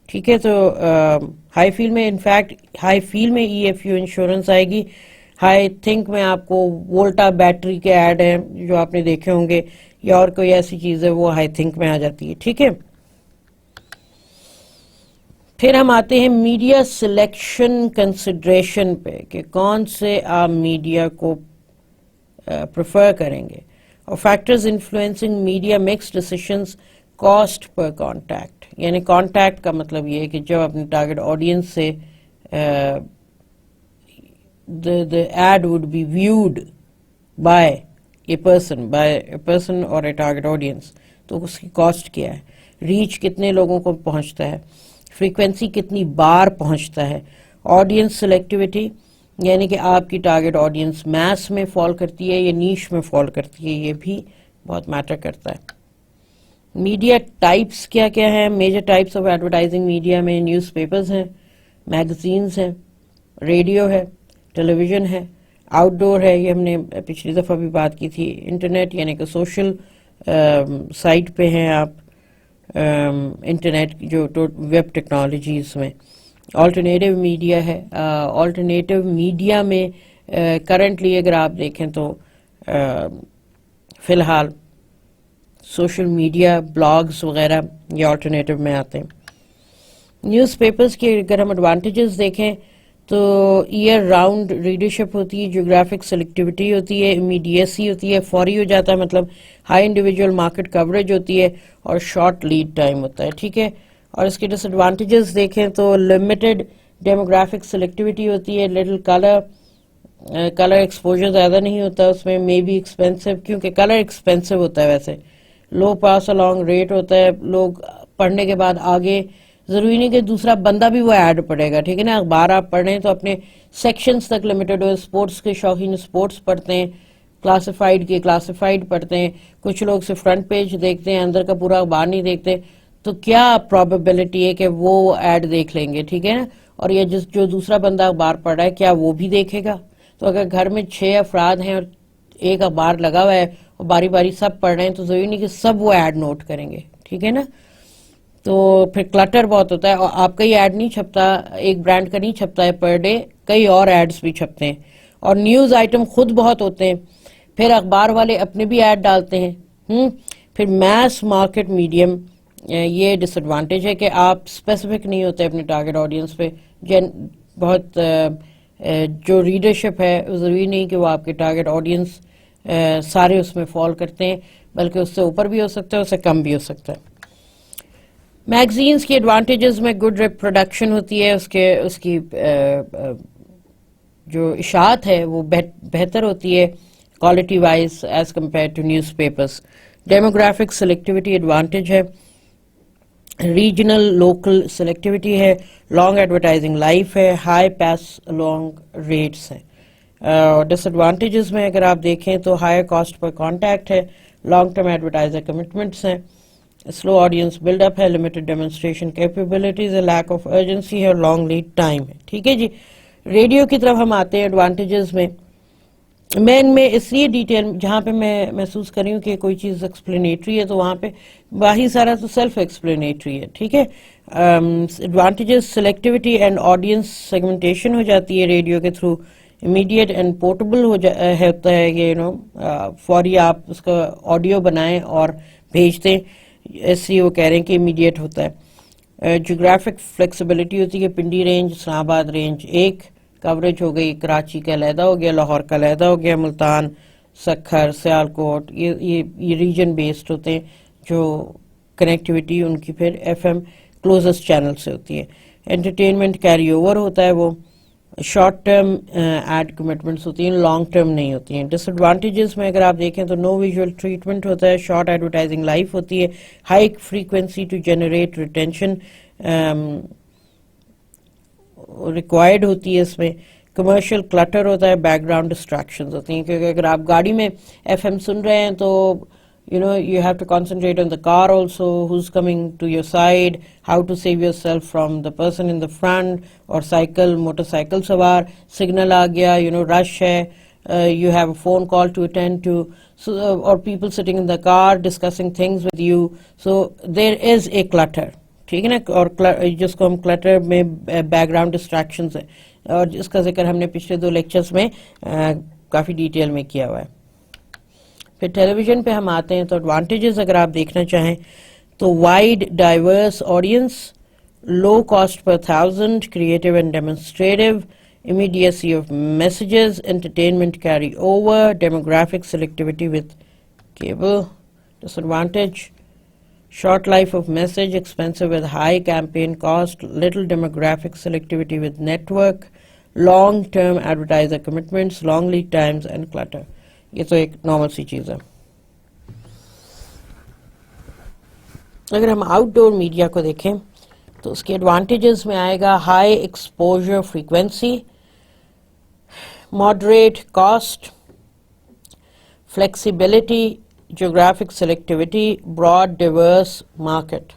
ٹھیک ہے, تو ہائی فیل میں انفیکٹ ہائی فیل میں ای ایف یو انشورنس آئے گی. ہائی تھنک میں آپ کو وولٹا بیٹری کے ایڈ ہیں جو آپ نے دیکھے ہوں گے, یا اور کوئی ایسی چیز ہے وہ ہائی تھنک میں آ جاتی ہے. ٹھیک ہے, پھر ہم آتے ہیں میڈیا سلیکشن کنسیڈریشن پہ کہ کون سے آپ میڈیا کو پریفر کریں گے, اور factors influencing media mix decisions cost per contact. یعنی کانٹیکٹ کا مطلب یہ ہے کہ جب اپنے ٹارگیٹ آڈینس سے the ad would be viewed by a person or a target audience, تو اس کی کاسٹ کیا ہے, ریچ کتنے لوگوں کو پہنچتا ہے, فریکوینسی کتنی بار پہنچتا ہے. آڈینس سلیکٹیوٹی یعنی کہ آپ کی ٹارگیٹ آڈینس میس میں فال کرتی ہے یا نیش میں فال کرتی ہے, یہ بھی بہت میٹر کرتا ہے. میڈیا ٹائپس کیا کیا ہیں؟ Major types of advertising media میں نیوز پیپرز ہیں, میگزینز ہیں, ریڈیو ہے, ٹیلی ویژن ہے, آؤٹ ڈور ہے, یہ ہم نے پچھلی دفعہ بھی بات کی تھی, انٹرنیٹ یعنی کہ سوشل سائٹ پہ ہیں آپ, انٹرنیٹ جو ویب ٹیکنالوجیز میں. آلٹرنیٹیو میڈیا ہے. آلٹرنیٹیو میڈیا میں کرنٹلی اگر آپ دیکھیں تو فی الحال سوشل میڈیا, بلاگز وغیرہ یہ آلٹرنیٹیو میں آتے ہیں. نیوز پیپرز کے اگر ہم ایڈوانٹیجز دیکھیں تو ایئر راؤنڈ ریڈرشپ ہوتی ہے, جیوگرافک سلیکٹیوٹی ہوتی ہے, امیڈیسی ہوتی ہے, فوری ہو جاتا ہے مطلب ہائی انڈیویجول مارکیٹ کوریج ہوتی ہے, اور شارٹ لیڈ ٹائم ہوتا ہے. ٹھیک ہے, اور اس کے ڈس ایڈوانٹیجز دیکھیں تو لمیٹڈ ڈیموگرافک سلیکٹیوٹی ہوتی ہے, لٹل کلر ایکسپوجر زیادہ نہیں ہوتا اس میں, مے بی ایکسپینسو کیونکہ کلر ایکسپینسو ہوتا ہے, ویسے لو پاس along ریٹ ہوتا ہے, لوگ پڑھنے کے بعد آگے ضروری نہیں کہ دوسرا بندہ بھی وہ ایڈ پڑھے گا. ٹھیک ہے نا, اخبار آپ پڑھ رہے ہیں تو اپنے سیکشنز تک لمیٹڈ ہو. اسپورٹس کے شوقین اسپورٹس پڑھتے ہیں, کلاسیفائڈ کے کلاسیفائڈ پڑھتے ہیں, کچھ لوگ صرف فرنٹ پیج دیکھتے ہیں, اندر کا پورا اخبار نہیں دیکھتے, تو کیا پرابیبلٹی ہے کہ وہ ایڈ دیکھ لیں گے. ٹھیک ہے نا, اور یہ جو دوسرا بندہ اخبار پڑھ رہا ہے کیا وہ بھی دیکھے گا؟ تو اگر گھر میں 6 افراد ہیں اور ایک اخبار لگا ہوا ہے اور باری باری سب پڑھ رہے ہیں تو ضروری نہیں کہ سب وہ ایڈ نوٹ کریں گے. ٹھیک ہے نا, تو پھر کلٹر بہت ہوتا ہے, اور آپ کا ہی ایڈ نہیں چھپتا, ایک برانڈ کا نہیں چھپتا ہے پر ڈے, کئی اور ایڈز بھی چھپتے ہیں, اور نیوز آئٹم خود بہت ہوتے ہیں, پھر اخبار والے اپنے بھی ایڈ ڈالتے ہیں. پھر میس مارکیٹ میڈیم, یہ ڈس ایڈوانٹیج ہے کہ آپ اسپیسیفک نہیں ہوتے اپنے ٹارگیٹ آڈینس پہ. بہت جو ریڈرشپ ہے ضروری نہیں کہ وہ آپ کے ٹارگیٹ آڈینس سارے اس میں فال کرتے ہیں, بلکہ اس سے اوپر بھی ہو سکتا ہے, اس سے کم بھی ہو سکتا ہے. میگزینز کی ایڈوانٹیجز میں گڈ ریپروڈکشن ہوتی ہے, اس کی جو اشاعت ہے وہ بہتر ہوتی ہے quality wise as compare to newspapers. Demographic selectivity advantage ہے, ریجنل لوکل سلیکٹیوٹی ہے, لانگ ایڈورٹائزنگ لائف ہے, ہائی پاس لانگ ریٹس ہیں. ڈس ایڈوانٹیجز میں اگر آپ دیکھیں تو ہائر کاسٹ پر کانٹیکٹ ہے, لانگ ٹرم ایڈورٹائزر کمٹمنٹس ہیں, سلو آڈینس بلڈ اپ ہے, لمیٹڈ ڈیمونسٹریشن کیپیبلٹیز ہے, لیک آف ارجنسی ہے, اور لانگ لیڈ ٹائم ہے. ٹھیک ہے جی, ریڈیو کی طرف ہم آتے ہیں ایڈوانٹیجز میں. میں ان میں اس لیے ڈیٹیل جہاں پہ میں محسوس کر رہی ہوں کہ کوئی چیز ایکسپلینیٹری ہے تو وہاں پہ باقی سارا تو سیلف ایکسپلینیٹری ہے. ٹھیک ہے. Advantages selectivity and audience segmentation ہو جاتی ہے ریڈیو کے تھرو. امیڈیٹ اینڈ پورٹیبل ہوتا ہے کہ فوری آپ اس کا آڈیو بنائیں اور بھیج دیں, اس لیے وہ کہہ رہے ہیں کہ امیڈیٹ ہوتا ہے. جیوگرافک فلیکسیبلٹی ہوتی ہے. پنڈی رینج, اسلام آباد رینج ایک کوریج ہو گئی, کراچی کا علیحدہ ہو گیا, لاہور کا علیحدہ ہو گیا, ملتان, سکھر, سیالکوٹ, یہ ریجن بیسڈ ہوتے ہیں جو کنیکٹیوٹی ان کی پھر ایف ایم کلوزسٹ چینل سے ہوتی ہے. انٹرٹینمنٹ کیری اوور ہوتا ہے, وہ شارٹ ٹرم ایڈ کمٹمنٹس ہوتی ہیں, لانگ ٹرم نہیں ہوتی ہیں. ڈس ایڈوانٹیجز میں اگر آپ دیکھیں تو نو ویژول ٹریٹمنٹ ہوتا ہے, شارٹ ایڈورٹائزنگ لائف ہوتی ہے, high frequency to generate retention required ہوتی ہے. اس میں کمرشل کلٹر ہوتا ہے, بیک گراؤنڈ ڈسٹریکشنز ہوتی ہیں کیونکہ اگر آپ گاڑی میں ایف ایم سن رہے ہیں تو you have to concentrate on the car also, who's coming to your side, how to save yourself from the person in the front, or motorcycle سوار, signal آ گیا, rush ہے, you have a phone call to attend to, so, or people sitting in the car discussing things with you, so there is a clutter. ٹھیک ہے نا, اور جس کو ہم کلٹر میں بیک گراؤنڈ ڈسٹریکشنز ہے, اور جس کا ذکر ہم نے پچھلے 2 لیکچرز میں کافی ڈیٹیل میں کیا ہوا ہے. پھر ٹیلی ویژن پہ ہم آتے ہیں تو ایڈوانٹیجز اگر آپ دیکھنا چاہیں تو wide diverse audience, low cost پر 1000, creative and demonstrative, immediacy of messages, entertainment carry over, demographic selectivity with cable. Disadvantage short life of message, expensive with high campaign cost, little demographic selectivity with network, long term advertiser commitments, long lead times and clutter. یہ تو ایک نارمل سی چیز ہے. اگر ہم آؤٹ ڈور میڈیا کو دیکھیں تو اس کے ایڈوانٹیجز میں آئے گا high exposure frequency, moderate cost, flexibility, geographic selectivity, broad diverse market.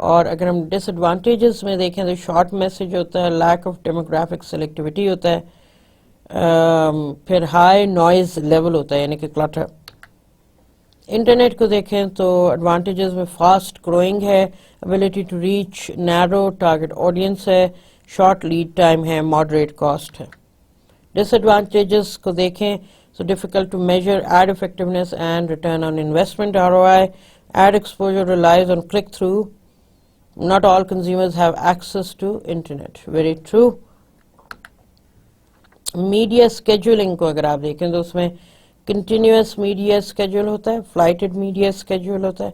اور اگر ہم ڈس ایڈوانٹیجز میں دیکھیں تو شارٹ میسج ہوتا ہے, لیک آف ڈیموگرافک سلیکٹیوٹی ہوتا ہے, پھر ہائی نوائز لیول ہوتا ہے یعنی کہ کلٹر. انٹرنیٹ کو دیکھیں تو ایڈوانٹیجز میں فاسٹ گروئنگ ہے, ability to reach narrow target audience ہے, شارٹ لیڈ ٹائم ہے, ماڈریٹ کاسٹ ہے. ڈس ایڈوانٹیجز کو دیکھیں so difficult to measure ad effectiveness and return on investment ROI. Ad exposure relies on click-through. Not all consumers have access to internet. Very true. Media scheduling کو اگر آپ دیکھیں تو اس میں continuous media schedule ہوتا ہے, flighted media schedule ہوتا ہے,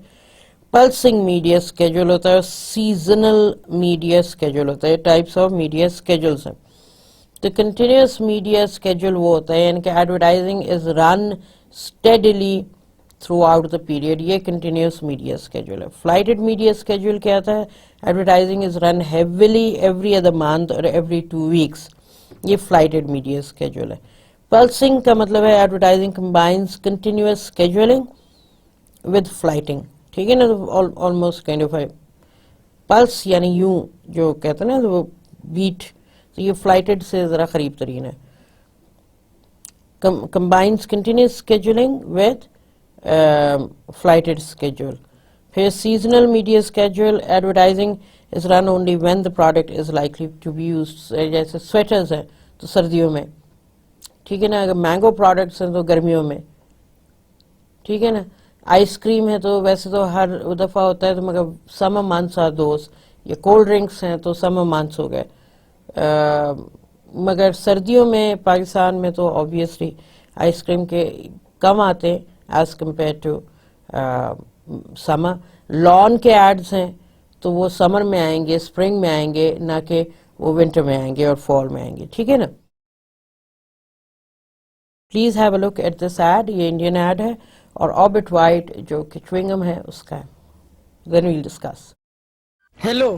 pulsing media schedule ہوتا ہے, seasonal media schedule ہوتا ہے. Types of media schedules ہیں. The continuous media schedule وہ ہوتا ہے یعنی کہ advertising is run steadily throughout the period, یہ continuous media schedule ہے. Flighted media schedule کیا ہوتا ہے, advertising is run heavily every other month or every 2 weeks, یہ flighted media schedule ہے. Pulsing کا مطلب ہے advertising combines continuous scheduling with flighting. ٹھیک ہے نا, almost kind of a pulse یعنی یوں جو کہتے ہیں نا وہ بیٹ, تو یہ فلائٹڈ سے ذرا قریب ترین ہے. combines continuous scheduling with flighted schedule. پھر seasonal media schedule, advertising is run only when the product is likely to be used. جیسے سویٹرز ہیں تو سردیوں میں, ٹھیک ہے نا, اگر مینگو پروڈکٹس ہیں تو گرمیوں میں, ٹھیک ہے نا, آئس کریم ہے تو ویسے تو ہر دفعہ ہوتا ہے تو مگر سمر منتھس آر دوز, یا کولڈ ڈرنکس ہیں تو سمر منتھس ہو گئے. مگر سردیوں میں پاکستان میں تو آبویسلی آئس کریم کے کم آتے ہیں as compare to summer. Lawn کے ایڈز ہیں تو وہ سمر میں آئیں گے, اسپرنگ میں آئیں گے, نہ کہ وہ ونٹر میں آئیں گے اور فال میں آئیں گے. ٹھیک ہے نا. Please have a look at this ad, یہ انڈین ایڈ ہے اور آربٹ وائٹ جو کہ چوئنگم ہے اس کا ہے. Then we'll discuss. Hello,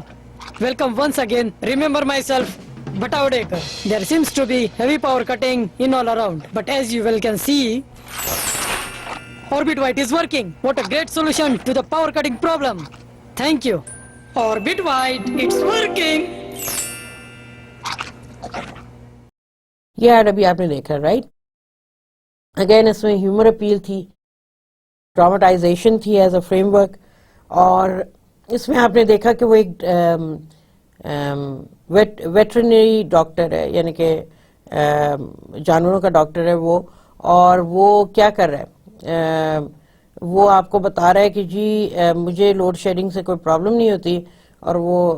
welcome once again. Remember myself, Bataudekar. There seems to be heavy power cutting in all around, but as you well can see, Orbit White is working. What a great solution to the power cutting problem. Thank you. Orbit White, it's working. یہ ایڈ ابھی آپ نے دیکھا, رائٹ. اگین اس میں ہیومر اپیل تھی, ٹراماٹائزیشن تھی ایز اے فریم ورک, اور اس میں آپ نے دیکھا کہ وہ ایک ویٹرنری ڈاکٹر ہے, یعنی کہ جانوروں کا ڈاکٹر ہے وہ, اور وہ کیا کر رہا ہے, وہ آپ کو بتا رہا ہے کہ جی مجھے لوڈ شیڈنگ سے کوئی پرابلم نہیں ہوتی, اور وہ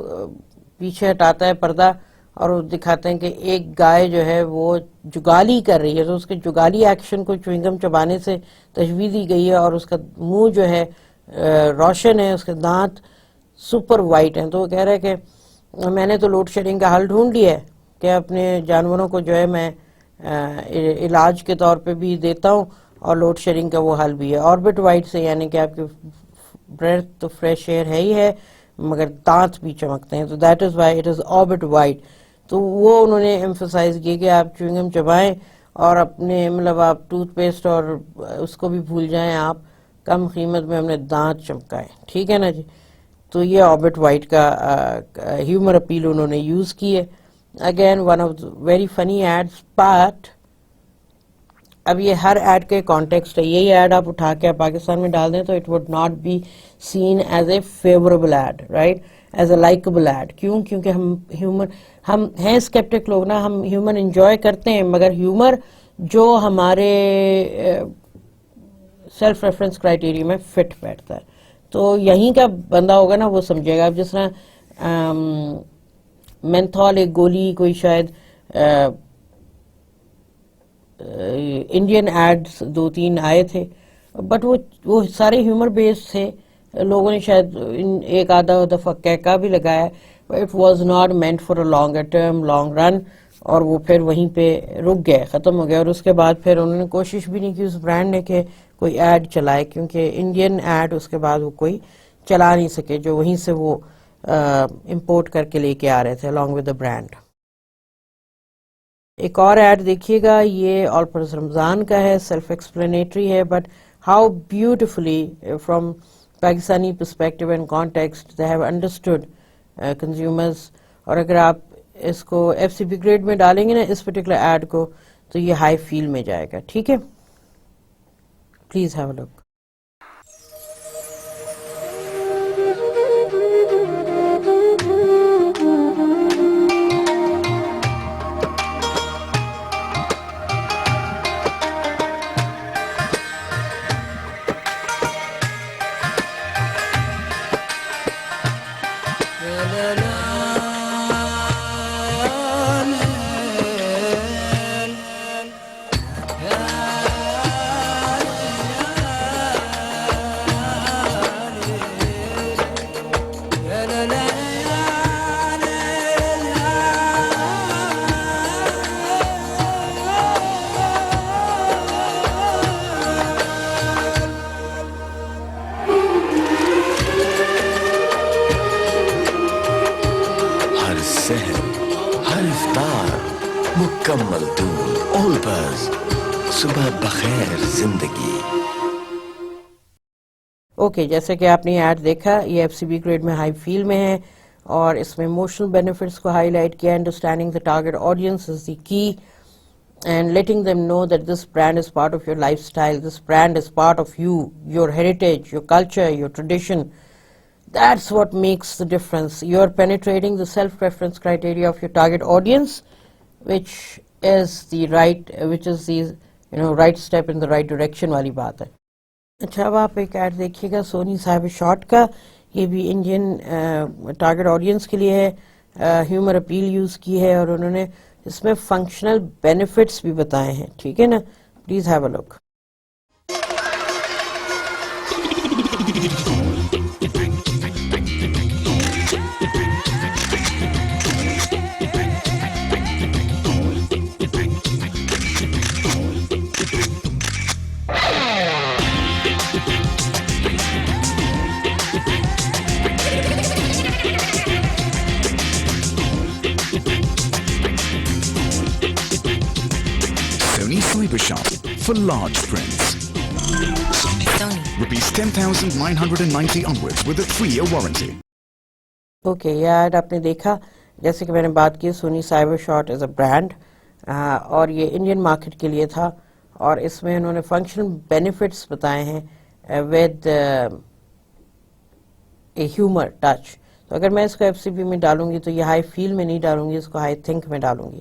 پیچھے ہٹاتا ہے پردہ اور وہ دکھاتے ہیں کہ ایک گائے جو ہے وہ جگالی کر رہی ہے, تو اس کے جگالی ایکشن کو چوئنگم چبانے سے تشبیہ دی گئی ہے, اور اس کا منہ جو ہے روشن ہے, اس کے دانت سپر وائٹ ہیں. تو وہ کہہ رہا ہے کہ میں نے تو لوڈ شیڈنگ کا حل ڈھونڈ لیا ہے کہ اپنے جانوروں کو جو ہے میں علاج کے طور پہ بھی دیتا ہوں, اور لوڈ شیڈنگ کا وہ حل بھی ہے. آربٹ وائٹ سے, یعنی کہ آپ کی بریتھ تو فریش ایئر ہے ہی ہے مگر دانت بھی چمکتے ہیں, تو that is why it is orbit white. تو وہ انہوں نے ایمفسائز کی کہ آپ چوئنگم چبائیں اور اپنے مطلب آپ ٹوتھ پیسٹ اور اس کو بھی بھول جائیں, آپ کم قیمت میں اپنے دانت چمکائیں, ٹھیک ہے نا جی. تو یہ آربٹ وائٹ کا ہیومر اپیل انہوں نے یوز کی ہے. Again one of very funny ads, but اب یہ ہر ایڈ کے کانٹیکسٹ ہے, یہی ایڈ آپ اٹھا کے پاکستان میں ڈال دیں تو it would not be seen as a favourable ad, right, as a likeable ad. کیوں؟ کیونکہ ہم ہیں اسکیپٹک لوگ نا, ہم ہیومر انجوائے کرتے ہیں, مگر ہیومر جو ہمارے سیلف ریفرنس کرائٹیریا میں فٹ بیٹھتا ہے, تو یہیں کا بندہ ہوگا نا وہ سمجھے گا. اب جس طرح مینتھول ایک گولی کوئی شاید انڈین ایڈز 2-3 آئے تھے, بٹ وہ سارے ہیومر بیسڈ تھے, لوگوں نے شاید ایک آدھا دفعہ کہکا بھی لگایا, it was not meant for a longer term, long run, اور وہ پھر وہیں پہ رک گئے, ختم ہو گیا. اور اس کے بعد پھر انہوں نے کوشش بھی نہیں کی اس برانڈ نے کہ کوئی ایڈ چلائے, کیونکہ انڈین ایڈ اس کے بعد وہ کوئی چلا نہیں سکے جو وہیں سے وہ امپورٹ کر کے لے کے آ رہے تھے along with the brand. ایک اور ایڈ دیکھیے گا, یہ آل پرپز رمضان کا ہے, سیلف ایکسپلینیٹری ہے, but how beautifully from Pakistani perspective and context they have understood consumers. اور اگر آپ اس کو ایف سی بی گریڈ میں ڈالیں گے نا اس پرٹیکولر ایڈ کو, تو یہ ہائی فیل میں جائے گا, ٹھیک ہے. پلیز ہیو اے لک. مکمل دور آل بز صبح بخیر زندگی. اوکے, جیسے کہ آپ نے ایڈ دیکھا, یہ ایف سی بی گریڈ میں ہائی فیل میں ہے, اور اس میں ایموشنل بینیفٹس کو ہائی لائٹ کیا. Understanding the target audience is the key, and letting them know that this brand is part of your lifestyle, this brand is part of you, your heritage, your culture, your tradition. That's what makes the difference. You're penetrating the self-reference criteria of your target audience, which is the right step in the right direction والی بات ہے. اچھا, اب آپ ایک ایڈ دیکھیے گا سونی صاحب شارٹ کا, یہ بھی انڈین ٹارگیٹ آڈینس کے لیے ہے, ہیومر اپیل یوز کی ہے, اور انہوں نے اس میں فنکشنل بینیفٹس بھی بتائے ہیں, ٹھیک ہے نا. Please have a look. Sony CyberShop for large prints. Rupees 10,990 onwards with a 3-year warranty. Okay, یہ ایڈ آپ نے دیکھا, جیسے کہ میں نے بات کی, Sony Cyber Shot is a brand, اور یہ انڈین مارکیٹ کے لیے تھا, اور اس میں انہوں نے فنکشنل بینیفٹس بتائے ہیں ود اے ہیومر ٹچ. تو اگر میں اس کو FCB میں ڈالوں گی تو یہ ہائی فیل میں نہیں ڈالوں گی, اس کو ہائی تھنک میں ڈالوں گی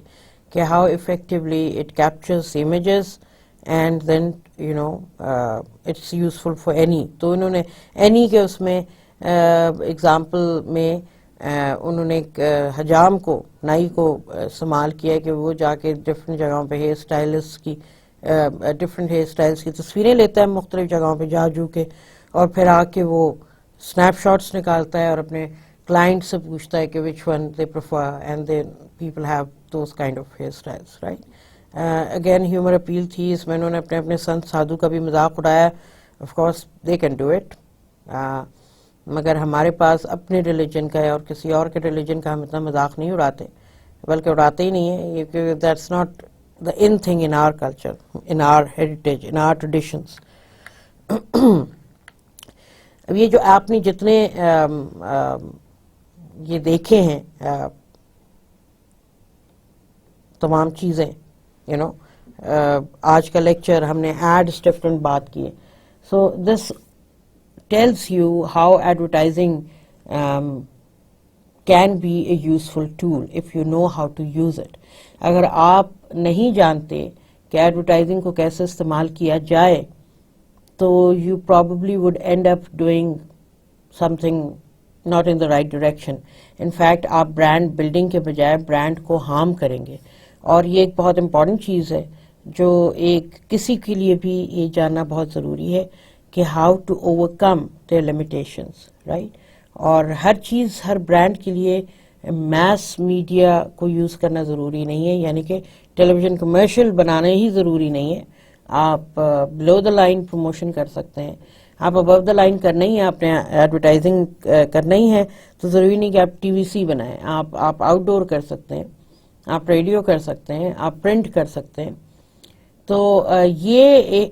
کہ how effectively it captures images and then you know it's useful for any. تو انہوں نے اینی کے اس میں ایگزامپل میں انہوں نے حجام کو, نائی کو استعمال کیا کہ وہ جا کے ڈفرینٹ جگہوں پہ ہیئر اسٹائلسٹ کی ڈفرینٹ ہیئر اسٹائلس کی تصویریں لیتا ہے مختلف جگہوں پہ جا جو کے, اور پھر آ کے وہ اسنیپ شاٹس نکالتا ہے اور اپنے کلائنٹ سے پوچھتا ہے کہ which one they prefer, and then people have those kind of hair styles, right. Again humour appeal تھی اس میں, انہوں نے اپنے سنت سادھو کا بھی مذاق اڑایا. Of course they can do it, مگر ہمارے پاس اپنے ریلیجن کا ہے اور کسی اور کے ریلیجن کا ہم اتنا مذاق نہیں اڑاتے, بلکہ اڑاتے ہی نہیں ہیں, کیونکہ that's not the in thing in our culture, in our heritage, in our traditions. اب یہ جو آپ نے جتنے یہ دیکھے ہیں تمام چیزیں, یو نو آج کا لیکچر ہم نے ایڈس ڈفرنٹ بات کی ہے, so this tells you how advertising can be a useful tool if you know how to use it. اگر آپ نہیں جانتے کہ ایڈورٹائزنگ کو کیسے استعمال کیا جائے تو you probably would end up doing something not in the right direction. In fact آپ برانڈ بلڈنگ کے بجائے برانڈ کو ہارم کریں گے, اور یہ ایک بہت امپورٹنٹ چیز ہے جو ایک کسی کے لیے بھی یہ جاننا بہت ضروری ہے کہ how to overcome their limitations, right. اور ہر چیز ہر برانڈ کے لیے میس میڈیا کو یوز کرنا ضروری نہیں ہے, یعنی کہ ٹیلی ویژن کمرشل بنانا ہی ضروری نہیں ہے. آپ بلو دا لائن پروموشن کر سکتے ہیں, آپ ابو دا لائن کرنا ہی ہے, آپ نے ایڈورٹائزنگ کرنا ہی ہے تو ضروری نہیں کہ آپ TVC بنائیں. آپ آؤٹ ڈور کر سکتے ہیں, آپ ریڈیو کر سکتے ہیں, آپ پرنٹ کر سکتے ہیں. تو یہ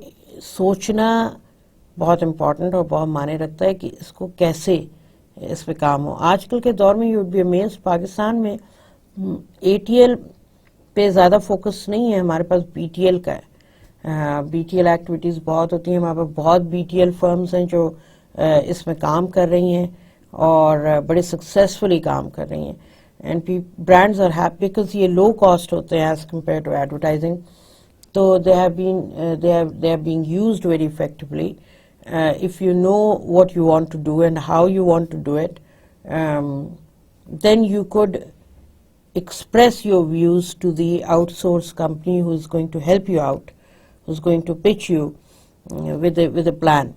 سوچنا بہت امپورٹنٹ اور بہت معنی رکھتا ہے کہ اس کو کیسے اس پہ کام ہو. آج کل کے دور میں you would be amazed, Pakistan میں ATL پہ زیادہ فوکس نہیں ہے, ہمارے پاس BTL کا ہے. BTL ایکٹیویٹیز بہت ہوتی ہیں, ہمارے پاس بہت BTL فرمز ہیں جو اس میں کام کر رہی ہیں اور بڑے سکسیسفلی کام کر رہی ہیں. And brands are happy because یہ لو کاسٹ ہوتے ہیں ایز کمپیئر ٹو ایڈورٹائزنگ. تو they are being used very effectively. If you know what you want to do and how you want to do it, then you could express your views to the outsource company who is going to help you out, who is going to pitch you with a plan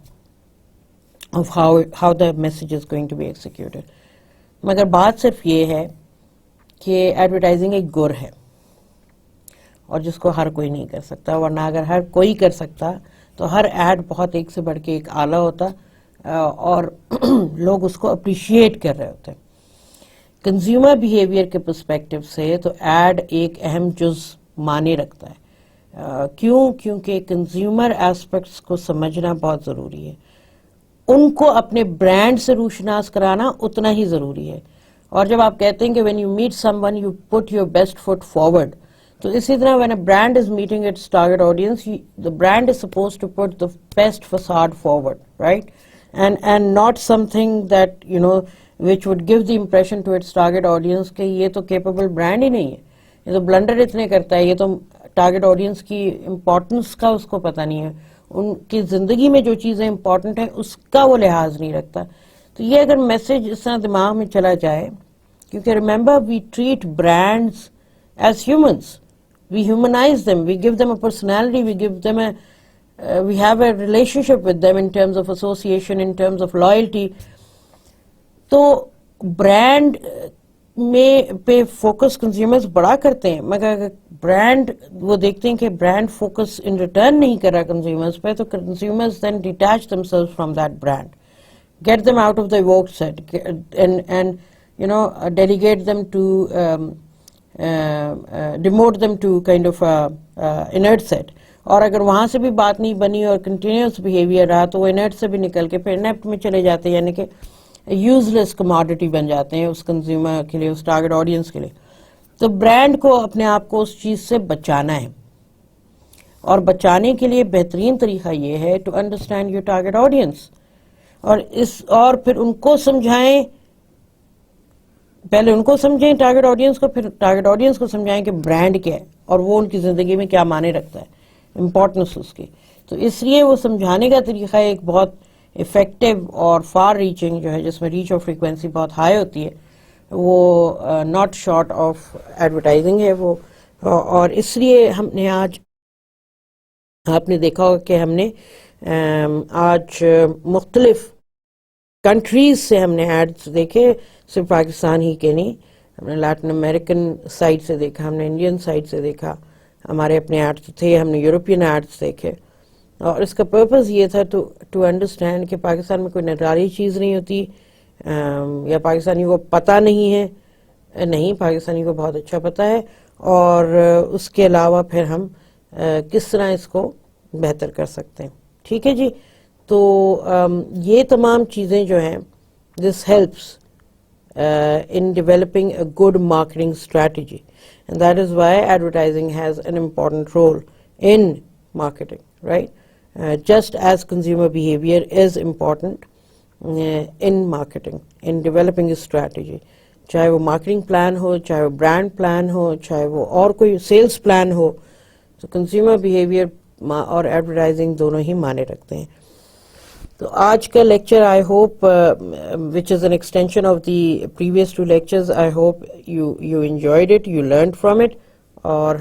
of how the message is going to be executed. مگر بات صرف یہ ہے کہ ایڈورٹائزنگ ایک گر ہے اور جس کو ہر کوئی نہیں کر سکتا, ورنہ اگر ہر کوئی کر سکتا تو ہر ایڈ بہت ایک سے بڑھ کے ایک اعلیٰ ہوتا اور لوگ اس کو اپریشیٹ کر رہے ہوتے. کنزیومر بیہیویئر کے پرسپیکٹو سے تو ایڈ ایک اہم جز معنی رکھتا ہے. کیونکہ کنزیومر ایسپیکٹس کو سمجھنا بہت ضروری ہے, ان کو اپنے برانڈ سے روشناس کرانا اتنا ہی ضروری ہے. اور جب آپ کہتے ہیں کہ when you meet someone you put your best foot forward, تو اسی طرح when a brand is meeting its target audience, the brand is supposed to put the best facade forward, right? And not something that, you know, which would give the impression to its target audience کہ یہ تو capable brand ہی نہیں ہے, یہ تو بلنڈر اتنے کرتا ہے, یہ تو target audience کی importance کا اس کو پتہ نہیں ہے, ان کی زندگی میں جو چیزیں امپورٹنٹ ہیں اس کا وہ لحاظ نہیں رکھتا. تو یہ اگر میسج اس طرح دماغ میں چلا جائے, کیونکہ remember we treat brands as humans, we humanize them, we give them a personality, we give them we have a relationship with them in terms of association, in terms of loyalty. تو برانڈ میں پہ فوکس کنزیومرز بڑا کرتے ہیں, مگر اگر برانڈ وہ دیکھتے ہیں کہ برانڈ فوکس ان ریٹرن نہیں کر رہا کنزیومرز پہ, تو consumers then detach themselves from that brand, get them out of the evoked set and you know delegate them to demote them to kind of inert set. اور اگر وہاں سے بھی بات نہیں بنی اور کنٹینیوس بیہیویئر رہا تو وہ انرٹ سے بھی نکل کے پھر انیپٹ میں چلے جاتے ہیں, یعنی کہ یوز لیس کموڈٹی بن جاتے ہیں اس کنزیومر کے لیے, اس ٹارگٹ آڈینس کے لیے. تو برانڈ کو اپنے آپ کو اس چیز سے بچانا ہے, اور بچانے کے لیے بہترین طریقہ یہ ہے to understand your target audience, اور پھر ان کو سمجھائیں، پہلے ان کو سمجھیں ٹارگیٹ آڈینس کو، پھر ٹارگیٹ آڈینس کو سمجھائیں کہ برانڈ کیا ہے اور وہ ان کی زندگی میں کیا معنی رکھتا ہے، امپورٹنس اس کی. تو اس لیے وہ سمجھانے کا طریقہ ایک بہت افیکٹو اور فار ریچنگ جو ہے، جس میں ریچ اور فریکوینسی بہت ہائی ہوتی ہے، وہ ناٹ شارٹ آف ایڈورٹائزنگ ہے وہ. اور اس لیے ہم نے آج، آپ نے دیکھا ہوگا کہ ہم نے آج مختلف کنٹریز سے ہم نے ایڈز دیکھے، صرف پاکستان ہی کے نہیں، ہم نے لیٹن امریکن سائڈ سے دیکھا، ہم نے انڈین سائڈ سے دیکھا، ہمارے اپنے ایڈز تھے، ہم نے یورپین ایڈز دیکھے. اور اس کا پرپز یہ تھا ٹو انڈرسٹینڈ کہ پاکستان میں کوئی نرالی چیز نہیں ہوتی، یا پاکستانی کو پتہ نہیں ہے، نہیں، پاکستانی کو بہت اچھا پتہ ہے. اور اس کے علاوہ پھر ہم کس طرح اس کو بہتر کر سکتے ہیں. ٹھیک ہے جی. تو یہ تمام چیزیں جو ہیں، this helps in developing a good marketing strategy, and that is why advertising has an important role in marketing, right? Just as consumer behavior is important in marketing, in developing a strategy, چاہے وہ مارکیٹنگ پلان ہو، چاہے وہ برانڈ پلان ہو، چاہے وہ اور کوئی سیلز پلان ہو، تو کنزیومر بیہیویئر اور ایڈورٹائزنگ دونوں ہی معنی رکھتے ہیں. تو آج کا lecture I hope which is an extension of the previous two lectures, I hope you enjoyed it, you learned from it. اور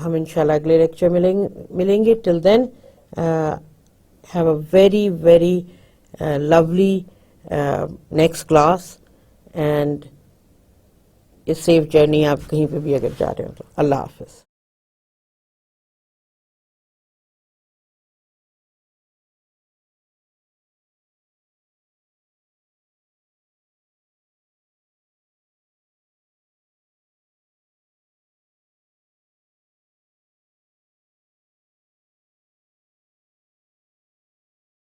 ہم انشاءاللہ اگلے لیکچر ملیں گے. Till then have a very very lovely next class and a safe journey. آپ کہیں پہ بھی اگر جا رہے ہو تو اللہ حافظ.